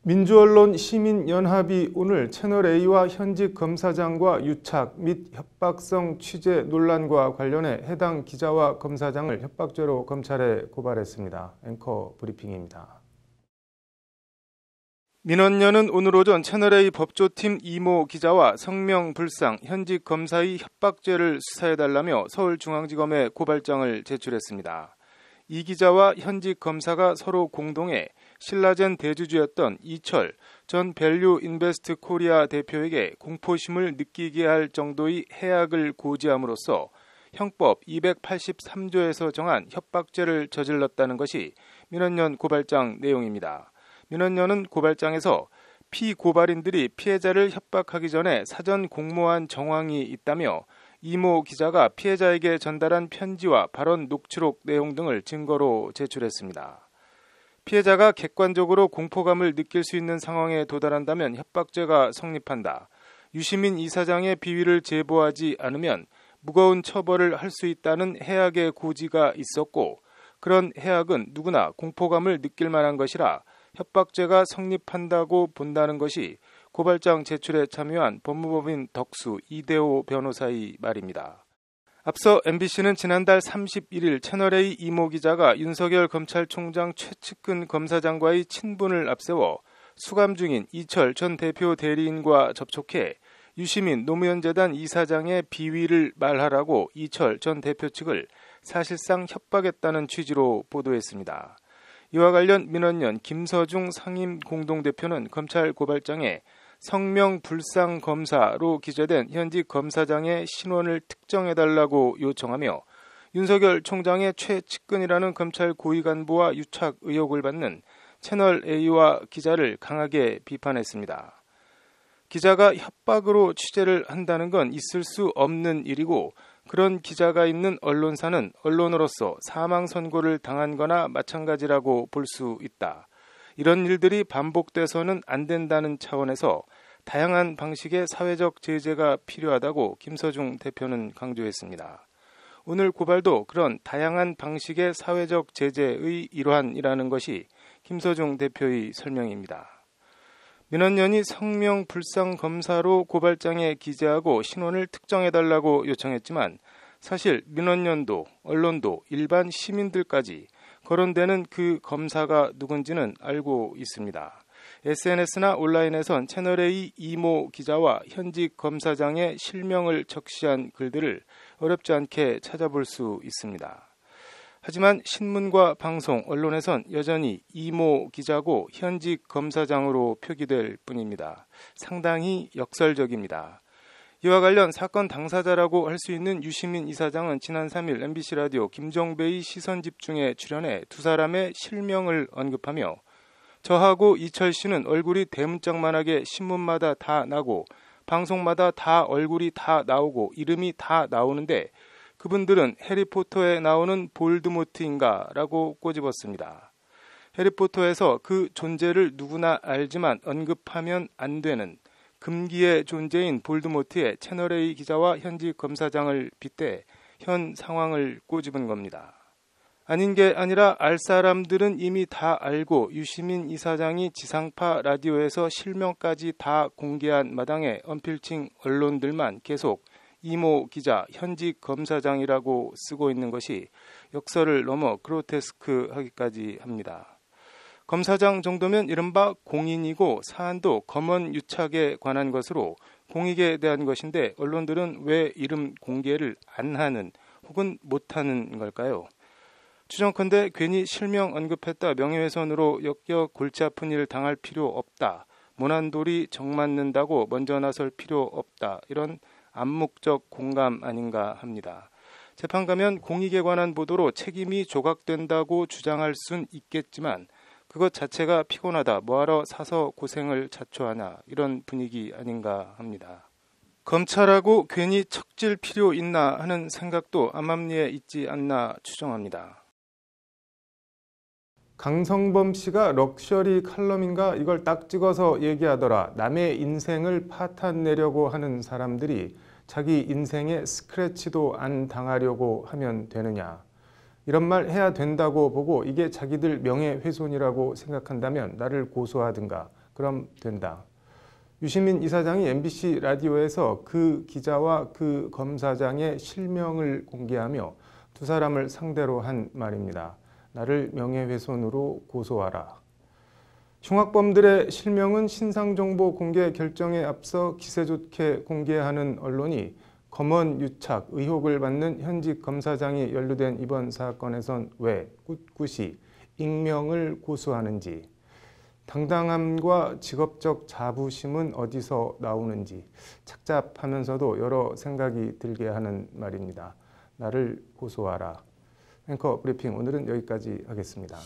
민주언론 시민연합이 오늘 채널A와 현직 검사장과 유착 및 협박성 취재 논란과 관련해 해당 기자와 검사장을 협박죄로 검찰에 고발했습니다. 앵커 브리핑입니다. 민원연은 오늘 오전 채널A 법조팀 이모 기자와 성명불상 현직 검사의 협박죄를 수사해달라며 서울중앙지검에 고발장을 제출했습니다. 이 기자와 현직 검사가 서로 공동해 신라젠 대주주였던 이철 전 밸류 인베스트 코리아 대표에게 공포심을 느끼게 할 정도의 해악을 고지함으로써 형법 283조에서 정한 협박죄를 저질렀다는 것이 민원연 고발장 내용입니다. 민원연은 고발장에서 피고발인들이 피해자를 협박하기 전에 사전 공모한 정황이 있다며 이모 기자가 피해자에게 전달한 편지와 발언 녹취록 내용 등을 증거로 제출했습니다. 피해자가 객관적으로 공포감을 느낄 수 있는 상황에 도달한다면 협박죄가 성립한다. 유시민 이사장의 비위를 제보하지 않으면 무거운 처벌을 할 수 있다는 해악의 고지가 있었고 그런 해악은 누구나 공포감을 느낄 만한 것이라 협박죄가 성립한다고 본다는 것이 고발장 제출에 참여한 법무법인 덕수 이대호 변호사의 말입니다. 앞서 MBC는 지난달 31일 채널A 이모 기자가 윤석열 검찰총장 최측근 검사장과의 친분을 앞세워 수감 중인 이철 전 대표 대리인과 접촉해 유시민 노무현재단 이사장의 비위를 말하라고 이철 전 대표 측을 사실상 협박했다는 취지로 보도했습니다. 이와 관련 민원연 김서중 상임공동대표는 검찰 고발장에 성명불상 검사로 기재된 현직 검사장의 신원을 특정해달라고 요청하며 윤석열 총장의 최측근이라는 검찰 고위간부와 유착 의혹을 받는 채널A와 기자를 강하게 비판했습니다. 기자가 협박으로 취재를 한다는 건 있을 수 없는 일이고 그런 기자가 있는 언론사는 언론으로서 사망 선고를 당한 거나 마찬가지라고 볼 수 있다. 이런 일들이 반복돼서는 안 된다는 차원에서 다양한 방식의 사회적 제재가 필요하다고 김서중 대표는 강조했습니다. 오늘 고발도 그런 다양한 방식의 사회적 제재의 일환이라는 것이 김서중 대표의 설명입니다. 민원연이 성명불상 검사로 고발장에 기재하고 신원을 특정해달라고 요청했지만 사실 민원연도 언론도 일반 시민들까지 거론되는 그 검사가 누군지는 알고 있습니다. SNS나 온라인에선 채널A 이모 기자와 현직 검사장의 실명을 적시한 글들을 어렵지 않게 찾아볼 수 있습니다. 하지만 신문과 방송, 언론에선 여전히 이모 기자고 현직 검사장으로 표기될 뿐입니다. 상당히 역설적입니다. 이와 관련 사건 당사자라고 할 수 있는 유시민 이사장은 지난 3일 MBC 라디오 김종배의 시선집중에 출연해 두 사람의 실명을 언급하며 저하고 이철 씨는 얼굴이 대문짝만하게 신문마다 다 나고 방송마다 다 얼굴이 다 나오고 이름이 다 나오는데 그분들은 해리포터에 나오는 볼드모트인가 라고 꼬집었습니다. 해리포터에서 그 존재를 누구나 알지만 언급하면 안 되는 금기의 존재인 볼드모트의 채널A 기자와 현직 검사장을 빗대 현 상황을 꼬집은 겁니다. 아닌 게 아니라 알 사람들은 이미 다 알고 유시민 이사장이 지상파 라디오에서 실명까지 다 공개한 마당에 언필칭 언론들만 계속 이모 기자, 현직 검사장이라고 쓰고 있는 것이 역설을 넘어 그로테스크하기까지 합니다. 검사장 정도면 이른바 공인이고 사안도 검언 유착에 관한 것으로 공익에 대한 것인데 언론들은 왜 이름 공개를 안 하는 혹은 못하는 걸까요? 추정컨대 괜히 실명 언급했다 명예훼손으로 역겨 골치 아픈 일 당할 필요 없다. 모난돌이 정맞는다고 먼저 나설 필요 없다. 이런 암묵적 공감 아닌가 합니다. 재판 가면 공익에 관한 보도로 책임이 조각된다고 주장할 순 있겠지만 그것 자체가 피곤하다. 뭐하러 사서 고생을 자초하냐. 이런 분위기 아닌가 합니다. 검찰하고 괜히 척질 필요 있나 하는 생각도 암암리에 있지 않나 추정합니다. 강성범 씨가 럭셔리 칼럼인가 이걸 딱 찍어서 얘기하더라. 남의 인생을 파탄내려고 하는 사람들이 자기 인생에 스크래치도 안 당하려고 하면 되느냐. 이런 말 해야 된다고 보고 이게 자기들 명예훼손이라고 생각한다면 나를 고소하든가 그럼 된다. 유시민 이사장이 MBC 라디오에서 그 기자와 그 검사장의 실명을 공개하며 두 사람을 상대로 한 말입니다. 나를 명예훼손으로 고소하라. 흉악범들의 실명은 신상정보 공개 결정에 앞서 기세 좋게 공개하는 언론이 검언 유착 의혹을 받는 현직 검사장이 연루된 이번 사건에선 왜 꿋꿋이 익명을 고수하는지, 당당함과 직업적 자부심은 어디서 나오는지 착잡하면서도 여러 생각이 들게 하는 말입니다. 나를 고소하라. 앵커 브리핑 오늘은 여기까지 하겠습니다.